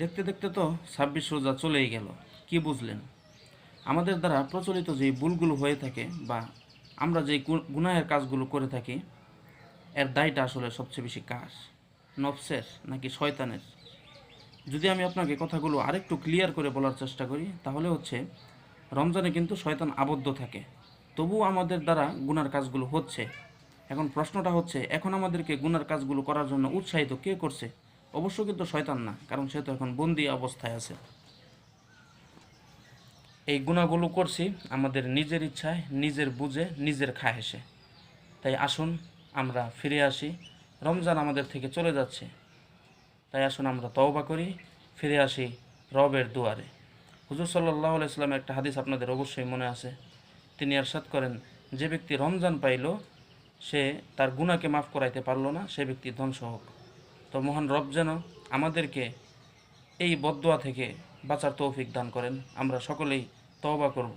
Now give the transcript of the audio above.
দেখতে দেখতে তো ২৬ রোজা চলেই গেল। কি বুঝলেন? আমাদের দ্বারা প্রচলিত যে ভুলগুলো হয়ে থাকে বা আমরা যে গুনাহের কাজগুলো করে থাকি, এর দায়টা আসলে সবচেয়ে বেশি কার? নফসের নাকি শয়তানের? যদি আমি আপনাকে কথাগুলো আরেকটু ক্লিয়ার করে বলার চেষ্টা করি, তাহলে হচ্ছে রমজানে কিন্তু শয়তান আবদ্ধ থাকে, তবুও আমাদের দ্বারা গুনার কাজগুলো হচ্ছে। এখন প্রশ্নটা হচ্ছে, এখন আমাদেরকে গুনার কাজগুলো করার জন্য উৎসাহিত কে করছে? অবশ্য কিন্তু শয়তান না, কারণ সে তো এখন বন্দি অবস্থায় আছে। এই গুনাহগুলো করছি আমাদের নিজের ইচ্ছায়, নিজের বুঝে, নিজের খাহেসে। তাই আসুন আমরা ফিরে আসি। রমজান আমাদের থেকে চলে যাচ্ছে, তাই আসুন আমরা তওবা করি, ফিরে আসি রবের দুয়ারে। হুজুর সাল্লাল্লাহু আলাইহি সাল্লামের একটা হাদিস আপনাদের অবশ্যই মনে আছে। তিনি ইরশাদ করেন, যে ব্যক্তি রমজান পাইল, সে তার গুনাহকে মাফ করাইতে পারল না, সে ব্যক্তি ধ্বংস হোক। তো মহান রব যেন আমাদেরকে এই বদদোয়া থেকে বাঁচার তৌফিক দান করেন। আমরা সকলেই তওবা করব।